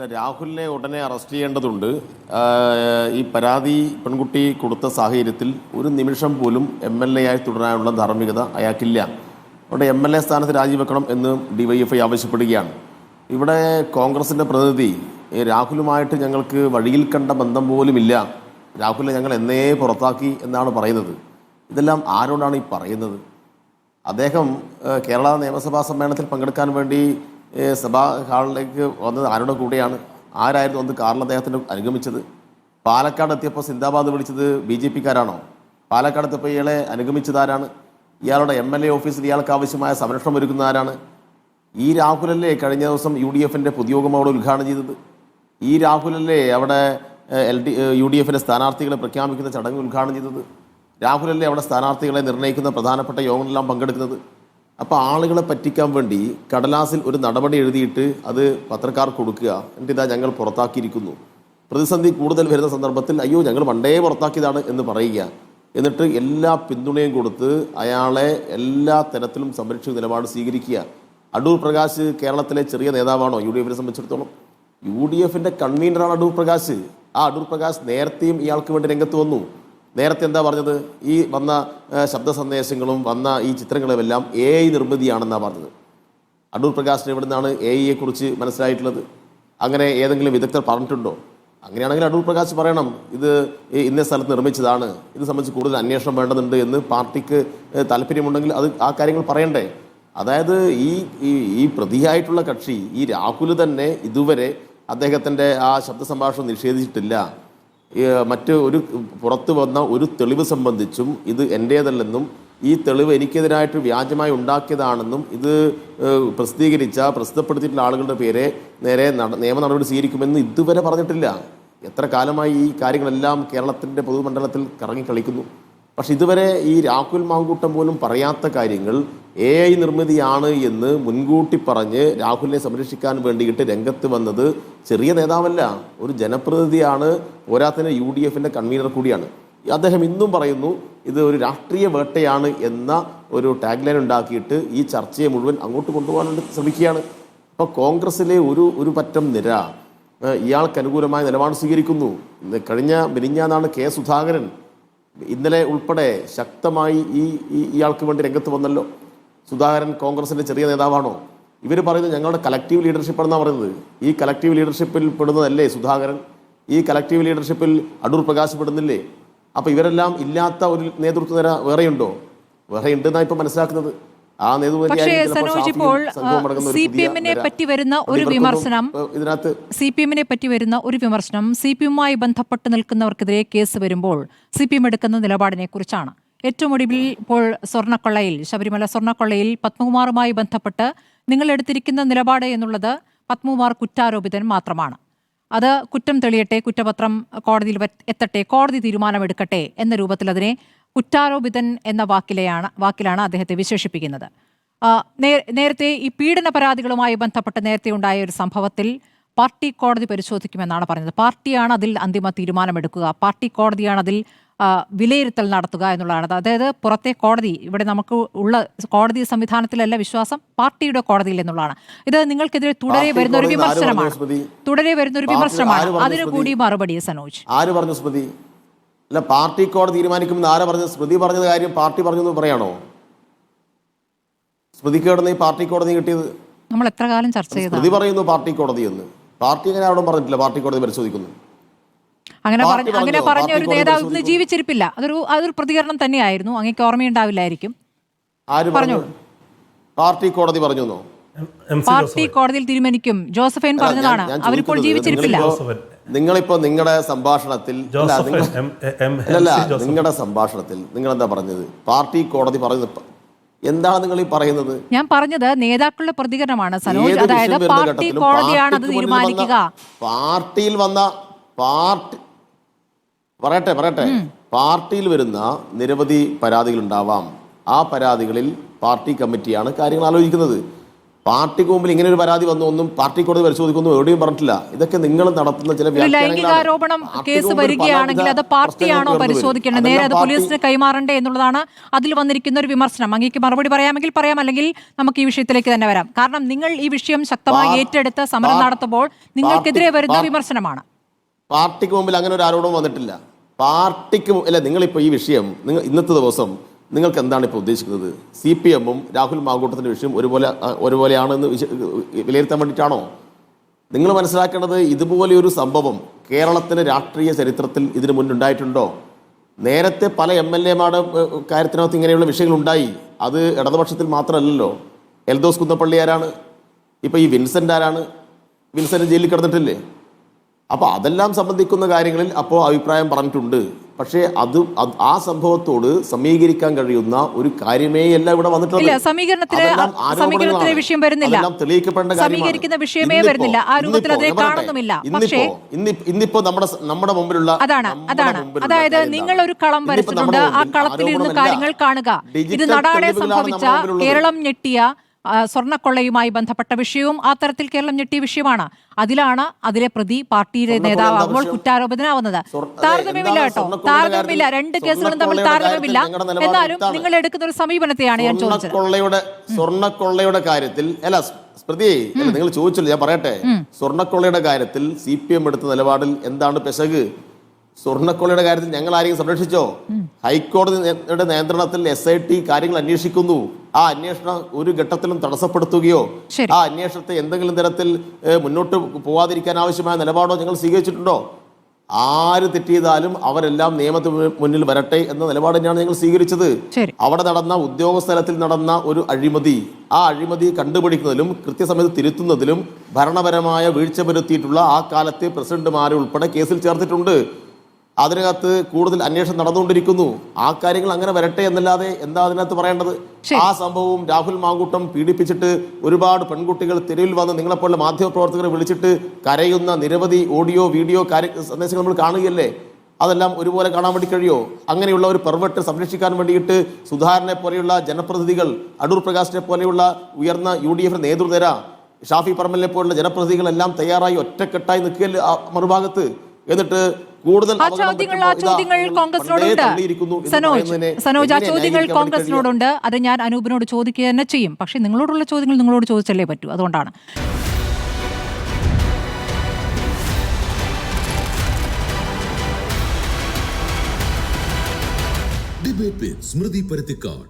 രാഹുലിനെ ഉടനെ അറസ്റ്റ് ചെയ്യേണ്ടതുണ്ട്. ഈ പരാതി പെൺകുട്ടി കൊടുത്ത സാഹചര്യത്തിൽ ഒരു നിമിഷം പോലും MLA ആയി തുടരാനുള്ള ധാർമ്മികത അയാൾക്കില്ല. അവിടെ MLA സ്ഥാനത്ത് രാജിവെക്കണം എന്ന് DYFI ആവശ്യപ്പെടുകയാണ്. ഇവിടെ കോൺഗ്രസിൻ്റെ പ്രതിനിധി രാഹുലുമായിട്ട് ഞങ്ങൾക്ക് വഴിയിൽ കണ്ട ബന്ധം പോലുമില്ല, രാഹുലിനെ ഞങ്ങൾ എന്നേ പുറത്താക്കി എന്നാണ് പറയുന്നത്. ഇതെല്ലാം ആരോടാണ് ഈ പറയുന്നത്? അദ്ദേഹം കേരള നിയമസഭാ സമ്മേളനത്തിൽ പങ്കെടുക്കാൻ വേണ്ടി സഭാ ഹാളിലേക്ക് വന്നത് ആരുടെ കൂടെയാണ്? ആരായിരുന്നു അന്ന് കാറിൽ അദ്ദേഹത്തിന് അനുഗമിച്ചത്? പാലക്കാട് എത്തിയപ്പോൾ സിന്ദാബാദ് വിളിച്ചത് BJP-ക്കാരാണോ? പാലക്കാട് എത്തിയപ്പോൾ ഇയാളെ അനുഗമിച്ചതാരാണ്? ഇയാളുടെ MLA ഓഫീസിൽ ഇയാൾക്ക് ആവശ്യമായ സംരക്ഷണം ഒരുക്കുന്ന ആരാണ്? ഈ രാഹുലല്ലേ കഴിഞ്ഞ ദിവസം UDF-ൻ്റെ പൊതുയോഗം അവിടെ ഉദ്ഘാടനം ചെയ്തത്? ഈ രാഹുലല്ലേ അവിടെ UDF-ൻ്റെ സ്ഥാനാർത്ഥികളെ പ്രഖ്യാപിക്കുന്ന ചടങ്ങ് ഉദ്ഘാടനം ചെയ്തത്? രാഹുലല്ലേ അവിടെ സ്ഥാനാർത്ഥികളെ നിർണ്ണയിക്കുന്ന പ്രധാനപ്പെട്ട യോഗങ്ങളെല്ലാം പങ്കെടുക്കുന്നത്? അപ്പോൾ ആളുകളെ പറ്റിക്കാൻ വേണ്ടി കടലാസിൽ ഒരു നടപടി എഴുതിയിട്ട് അത് പത്രക്കാർക്ക് കൊടുക്കുക, എന്നിട്ട് ഇതാ ഞങ്ങൾ പുറത്താക്കിയിരിക്കുന്നു. പ്രതിസന്ധി കൂടുതൽ വരുന്ന സന്ദർഭത്തിൽ അയ്യോ ഞങ്ങൾ പണ്ടേ പുറത്താക്കിയതാണ് എന്ന് പറയുക, എന്നിട്ട് എല്ലാ പിന്തുണയും കൊടുത്ത് അയാളെ എല്ലാ തരത്തിലും സംരക്ഷിക്കുന്ന നിലപാട് സ്വീകരിക്കുക. അടൂർ പ്രകാശ് കേരളത്തിലെ ചെറിയ നേതാവാണോ UDF-നെ സംബന്ധിച്ചിടത്തോളം? UDF-ൻ്റെ കൺവീനറാണ് അടൂർ പ്രകാശ്. ആ അടൂർ പ്രകാശ് നേരത്തെയും ഇയാൾക്ക് വേണ്ടി രംഗത്ത് വന്നു. നേരത്തെ എന്താ പറഞ്ഞത്? ഈ വന്ന ശബ്ദ സന്ദേശങ്ങളും വന്ന ഈ ചിത്രങ്ങളുമെല്ലാം AI നിർമ്മിതിയാണെന്നാണ് പറഞ്ഞത്. അടൂർ പ്രകാശിന് എവിടെ നിന്നാണ് AI കുറിച്ച് മനസ്സിലായിട്ടുള്ളത്? അങ്ങനെ ഏതെങ്കിലും വിദഗ്ധർ പറഞ്ഞിട്ടുണ്ടോ? അങ്ങനെയാണെങ്കിൽ അടൂർ പ്രകാശ് പറയണം, ഇത് ഇന്ന സ്ഥലത്ത് നിർമ്മിച്ചതാണ്, ഇത് സംബന്ധിച്ച് കൂടുതൽ അന്വേഷണം വേണ്ടതുണ്ട് എന്ന് പാർട്ടിക്ക് താല്പര്യമുണ്ടെങ്കിൽ അത് ആ കാര്യങ്ങൾ പറയണ്ടേ? അതായത് ഈ പ്രതിയായിട്ടുള്ള കക്ഷി ഈ രാഹുൽ തന്നെ ഇതുവരെ അദ്ദേഹത്തിൻ്റെ ആ ശബ്ദ സംഭാഷണം നിഷേധിച്ചിട്ടില്ല. മറ്റ് ഒരു പുറത്തു വന്ന ഒരു തെളിവ് സംബന്ധിച്ചും ഇത് എൻ്റേതല്ലെന്നും ഈ തെളിവ് എനിക്കെതിരായിട്ട് വ്യാജമായി ഉണ്ടാക്കിയതാണെന്നും ഇത് പ്രസിദ്ധപ്പെടുത്തിയിട്ടുള്ള ആളുകളുടെ നേരെ നിയമ നടപടി സ്വീകരിക്കുമെന്ന് ഇതുവരെ പറഞ്ഞിട്ടില്ല. എത്ര കാലമായി ഈ കാര്യങ്ങളെല്ലാം കേരളത്തിൻ്റെ പൊതുമണ്ഡലത്തിൽ കറങ്ങിക്കളിക്കുന്നു. പക്ഷെ ഇതുവരെ ഈ രാഹുൽ മാങ്കൂട്ടം പോലും പറയാത്ത കാര്യങ്ങൾ AI നിർമ്മിതിയാണ് എന്ന് മുൻകൂട്ടി പറഞ്ഞ് രാഹുലിനെ സംരക്ഷിക്കാൻ വേണ്ടിയിട്ട് രംഗത്ത് വന്നത് ചെറിയ നേതാവല്ല, ഒരു ജനപ്രതിനിധിയാണ്. പോരാത്തിന് UDF-ൻ്റെ കൺവീനർ കൂടിയാണ്. അദ്ദേഹം ഇന്നും പറയുന്നു ഇത് ഒരു രാഷ്ട്രീയ വേട്ടയാണ് എന്ന ഒരു ടാഗ്ലൈൻ ഉണ്ടാക്കിയിട്ട് ഈ ചർച്ചയെ മുഴുവൻ അങ്ങോട്ട് കൊണ്ടുപോകാൻ ശ്രമിക്കുകയാണ്. അപ്പോൾ കോൺഗ്രസ്സിലെ ഒരു പറ്റം നിര ഇയാൾക്ക് അനുകൂലമായ നിലപാട് സ്വീകരിക്കുന്നു. മിനിഞ്ഞാന്നാണ് K. സുധാകരൻ ഇന്നലെ ഉൾപ്പെടെ ശക്തമായി ഇയാൾക്ക് വേണ്ടി രംഗത്ത് വന്നല്ലോ. സുധാകരൻ കോൺഗ്രസിൻ്റെ ചെറിയ നേതാവാണോ? ഇവർ പറയുന്നത് ഞങ്ങളുടെ കളക്റ്റീവ് ലീഡർഷിപ്പാണെന്നാണ് പറയുന്നത്. ഈ കളക്റ്റീവ് ലീഡർഷിപ്പിൽ പെടുന്നതല്ലേ സുധാകരൻ? ഈ കളക്റ്റീവ് ലീഡർഷിപ്പിൽ അടൂർ പ്രകാശ് പെടുന്നില്ലേ? അപ്പോൾ ഇവരെല്ലാം ഇല്ലാത്ത ഒരു നേതൃത്വ നിര വേറെയുണ്ടോ? വേറെ ഉണ്ടെന്നാണ് ഇപ്പോൾ മനസ്സിലാക്കുന്നത്. ആ CPM-നെ പറ്റി വരുന്ന ഒരു വിമർശനം CPM-മായി ബന്ധപ്പെട്ട് നിൽക്കുന്നവർക്കെതിരെ കേസ് വരുമ്പോൾ CPM എടുക്കുന്ന നിലപാടിനെ കുറിച്ചാണ്. ഏറ്റവും ഒടുവിൽ ഇപ്പോൾ ശബരിമല സ്വർണ്ണക്കൊള്ളയിൽ പത്മകുമാറുമായി ബന്ധപ്പെട്ട് നിങ്ങൾ എടുത്തിരിക്കുന്ന നിലപാട് എന്നുള്ളത് പത്മകുമാർ കുറ്റാരോപിതൻ മാത്രമാണ്. അത് കുറ്റം തെളിയട്ടെ, കുറ്റപത്രം കോടതിയിൽ എത്തട്ടെ, കോടതി തീരുമാനമെടുക്കട്ടെ എന്ന രൂപത്തിൽ അതിനെ കുറ്റാരോപിതൻ എന്ന വാക്കിലാണ് അദ്ദേഹത്തെ വിശേഷിപ്പിക്കുന്നത്. നേരത്തെ ഈ പീഡന പരാതികളുമായി ബന്ധപ്പെട്ട് നേരത്തെ ഉണ്ടായ ഒരു സംഭവത്തിൽ പാർട്ടി കോടതി പരിശോധിക്കുമെന്നാണ് പറഞ്ഞത്. പാർട്ടിയാണ് അതിൽ അന്തിമ തീരുമാനമെടുക്കുക, പാർട്ടി കോടതിയാണ് അതിൽ വിലയിരുത്തൽ നടത്തുക എന്നുള്ളതാണ്. അതായത് പുറത്തെ കോടതി, ഇവിടെ നമുക്ക് ഉള്ള കോടതി സംവിധാനത്തിലല്ല വിശ്വാസം, പാർട്ടിയുടെ കോടതിയിൽ എന്നുള്ളതാണ്. ഇത് നിങ്ങൾക്കെതിരെ തുടരെ വരുന്ന ഒരു വിമർശനമാണ്. അതിനു കൂടി മറുപടി സനോജ്. ആര് പറഞ്ഞു സ്മൃതി? അല്ല, പാർട്ടി കോടതി തീരുമാനിക്കുമെന്ന് ആരാ പറഞ്ഞത്? സ്മൃതി പറഞ്ഞത് കാര്യം പാർട്ടി പറഞ്ഞു എന്ന് പറയാണോ? സ്മൃതിക്ക് കിടന്ന് ഈ പാർട്ടി കോടതി കിട്ടിയത് നമ്മൾ എത്ര കാലം ചർച്ച ചെയ്തു? സ്മൃതി പറയുന്നു പാർട്ടി കോടതി എന്ന്. പാർട്ടി അങ്ങനെ അവിടെ പറഞ്ഞിട്ടില്ല പാർട്ടി കോടതി പരിശോധിക്കുന്നു. അങ്ങനെ പറഞ്ഞ ഒരു നേതാവ് ഇന്ന് ജീവിച്ചിരിപ്പില്ല. അതൊരു പ്രതികരണം തന്നെയായിരുന്നു. അങ്ങേക്ക് ഓർമ്മയുണ്ടാവില്ലായിരിക്കും. ആര് പറഞ്ഞു? പാർട്ടി കോടതി പറഞ്ഞോ? പാർട്ടി കോടതിയിൽ തീരുമാനിക്കും ജോസഫൈൻ പറഞ്ഞതാണ്. അവരിപ്പോൾ ജീവിച്ചിരിപ്പില്ല. നിങ്ങളിപ്പോ നിങ്ങളുടെ സംഭാഷണത്തിൽ നിങ്ങൾ എന്താ പറഞ്ഞത്? പാർട്ടി കോടതി പറഞ്ഞത് എന്താണ് നിങ്ങൾ ഈ പറയുന്നത്? ഞാൻ പറഞ്ഞത് നേതാക്കളുടെ പ്രതികരണമാണ് സനോജ്. അതായത് പാർട്ടി കോടതിയാണ് അത് തീരുമാനിക്കുക. പാർട്ടിയിൽ വന്ന പറയട്ടെ പാർട്ടിയിൽ വരുന്ന നിരവധി പരാതികൾ ഉണ്ടാവാം. ആ പരാതികളിൽ പാർട്ടി കമ്മിറ്റിയാണ് കാര്യങ്ങൾ ആലോചിക്കുന്നത്. പാർട്ടിക്ക് മുമ്പിൽ ഇങ്ങനെ ഒരു പരാതി വന്നു ഒന്നും പാർട്ടി കോടതി പരിശോധിക്കുന്നു എവിടെയും പറഞ്ഞിട്ടില്ല. ഇതൊക്കെ നിങ്ങൾ നടത്തുന്ന ചില ലൈംഗികാരോപണം കേസ് വരികയാണെങ്കിൽ അത് പാർട്ടിയാണോ പരിശോധിക്കേണ്ടത്, നേരെ അത് പോലീസിന് കൈമാറണ്ടേ എന്നുള്ളതാണ് അതിൽ വന്നിരിക്കുന്ന ഒരു വിമർശനം. അങ്ങേക്ക് മറുപടി പറയാമെങ്കിൽ പറയാം, അല്ലെങ്കിൽ നമുക്ക് ഈ വിഷയത്തിലേക്ക് തന്നെ വരാം. കാരണം നിങ്ങൾ ഈ വിഷയം ശക്തമായി ഏറ്റെടുത്ത് സമരം നടത്തുമ്പോൾ നിങ്ങൾക്കെതിരെ വരുന്ന വിമർശനമാണ്. പാർട്ടിക്ക് മുമ്പിൽ അങ്ങനെ ഒരു ആരോപണം വന്നിട്ടില്ല. പാർട്ടിക്ക് അല്ല, നിങ്ങളിപ്പോൾ ഈ വിഷയം നിങ്ങൾ ഇന്നത്തെ ദിവസം നിങ്ങൾക്ക് എന്താണ് ഇപ്പോൾ ഉദ്ദേശിക്കുന്നത്? CPM-ഉം രാഹുൽ മാങ്കൂട്ടത്തിൻ്റെ വിഷയം ഒരുപോലെയാണെന്ന് വിലയിരുത്താൻ വേണ്ടിയിട്ടാണോ? നിങ്ങൾ മനസ്സിലാക്കേണ്ടത്, ഇതുപോലെയൊരു സംഭവം കേരളത്തിൻ്റെ രാഷ്ട്രീയ ചരിത്രത്തിൽ ഇതിനു മുന്നുണ്ടായിട്ടുണ്ടോ? നേരത്തെ പല MLA-മാരുടെ കാര്യത്തിനകത്ത് ഇങ്ങനെയുള്ള വിഷയങ്ങളുണ്ടായി. അത് ഇടതുപക്ഷത്തിൽ മാത്രമല്ലല്ലോ. എൽദോസ് കുന്നപ്പള്ളി ആരാണ്? ഇപ്പോൾ ഈ വിൻസെൻ്റ് ആരാണ്? വിൻസെൻ്റ് ജയിലിൽ കിടന്നിട്ടില്ലേ? അപ്പോൾ അതെല്ലാം സംബന്ധിക്കുന്ന കാര്യങ്ങളിൽ അപ്പോൾ അഭിപ്രായം പറഞ്ഞിട്ടുണ്ട്. പക്ഷേ ആ സംഭവത്തോട് സമീകരിക്കാൻ കഴിയുന്ന ഒരു കാര്യമേ അല്ല ഇവിടെ വന്നിട്ടുള്ളത്. ഇന്നിപ്പോ നമ്മുടെ മുമ്പിലുള്ള അതായത് നിങ്ങൾ ഒരു കളം വരച്ചിട്ടുണ്ട്, ആ കളത്തിൽ ഇരുന്ന് കാര്യങ്ങൾ കാണുക. ഇത് നടാടെ സംഭവിച്ച കേരളം ഞെട്ടിയ സ്വർണ്ണക്കൊള്ളയുമായി ബന്ധപ്പെട്ട വിഷയവും ആ തരത്തിൽ കേരളം ഞെട്ടിയ വിഷയമാണ്. അതിലെ പ്രതി പാർട്ടിയുടെ നേതാവാകുമ്പോൾ കുറ്റാരോപിതനാവുന്നത്. താരതമ്യമില്ല കേട്ടോ, താരതമ്യമില്ല, രണ്ട് കേസുകളും തമ്മിൽ താരതമ്യമില്ല. എന്നാലും നിങ്ങൾ എടുക്കുന്ന ഒരു സമീപനത്തെയാണ് ഞാൻ ചോദിച്ചത്. സ്വർണ്ണക്കൊള്ളയുടെ കാര്യത്തിൽ അല്ല സ്മൃതി, നിങ്ങൾ ചോദിച്ചല്ലോ, ഞാൻ പറയട്ടെ. സ്വർണ്ണക്കൊള്ളയുടെ കാര്യത്തിൽ CPM എടുത്ത നിലപാടിൽ എന്താണ് പെശക്? സ്വർണ്ണക്കൊള്ളയുടെ കാര്യത്തിൽ ഞങ്ങൾ ആരെയും സംരക്ഷിച്ചോ? ഹൈക്കോടതിയുടെ നിയന്ത്രണത്തിൽ SIT കാര്യങ്ങൾ അന്വേഷിക്കുന്നു. ആ അന്വേഷണം ഒരു ഘട്ടത്തിലും തടസ്സപ്പെടുത്തുകയോ ആ അന്വേഷണത്തെ എന്തെങ്കിലും തരത്തിൽ മുന്നോട്ട് പോവാതിരിക്കാൻ ആവശ്യമായ നിലപാടോ ഞങ്ങൾ സ്വീകരിച്ചിട്ടുണ്ടോ? ആര് തെറ്റിയതാലും അവരെല്ലാം നിയമത്തിന് മുന്നിൽ വരട്ടെ എന്ന നിലപാട് തന്നെയാണ് ഞങ്ങൾ സ്വീകരിച്ചത്. അവിടെ നടന്ന ഉദ്യോഗസ്ഥലത്തിൽ നടന്ന ഒരു അഴിമതി, ആ അഴിമതി കണ്ടുപിടിക്കുന്നതിലും കൃത്യസമയത്ത് തിരുത്തുന്നതിലും ഭരണപരമായ വീഴ്ച വരുത്തിയിട്ടുള്ള ആ കാലത്തെ പ്രസിഡന്റുമാരെ ഉൾപ്പെടെ കേസിൽ ചേർത്തിട്ടുണ്ട്. അതിനകത്ത് കൂടുതൽ അന്വേഷണം നടന്നുകൊണ്ടിരിക്കുന്നു. ആ കാര്യങ്ങൾ അങ്ങനെ വരട്ടെ എന്നല്ലാതെ എന്താ അതിനകത്ത് പറയേണ്ടത്? ആ സംഭവവും രാഹുൽ മാങ്കൂട്ടം പീഡിപ്പിച്ചിട്ട് ഒരുപാട് പെൺകുട്ടികൾ തെരുവിൽ വന്ന് നിങ്ങളെപ്പോലുള്ള മാധ്യമപ്രവർത്തകരെ വിളിച്ചിട്ട് കരയുന്ന നിരവധി ഓഡിയോ വീഡിയോ സന്ദേശങ്ങൾ നമ്മൾ കാണുകയല്ലേ? അതെല്ലാം ഒരുപോലെ കാണാൻ വേണ്ടി കഴിയോ? അങ്ങനെയുള്ള ഒരു പെർവെർട്ട് സംരക്ഷിക്കാൻ വേണ്ടിയിട്ട് സുധാകരനെ പോലെയുള്ള ജനപ്രതിനിധികൾ, അടൂർ പ്രകാശിനെ പോലെയുള്ള ഉയർന്ന UDF നേതൃനിര, ഷാഫി പറമ്പലിനെ പോലുള്ള ജനപ്രതിനിധികളെല്ലാം തയ്യാറായി ഒറ്റക്കെട്ടായി നിൽക്കുകയല്ലേ മറുഭാഗത്ത്. എന്നിട്ട് കൂടുതൽ കോൺഗ്രസിനോടുണ്ട്. അത് ഞാൻ അനൂപിനോട് ചോദിക്കുക തന്നെ ചെയ്യും. പക്ഷെ നിങ്ങളോടുള്ള ചോദ്യങ്ങൾ നിങ്ങളോട് ചോദിച്ചല്ലേ പറ്റൂ. അതുകൊണ്ടാണ് ഡിബേറ്റ് വിത്ത് സ്മൃതി പരുത്തിക്കാട്.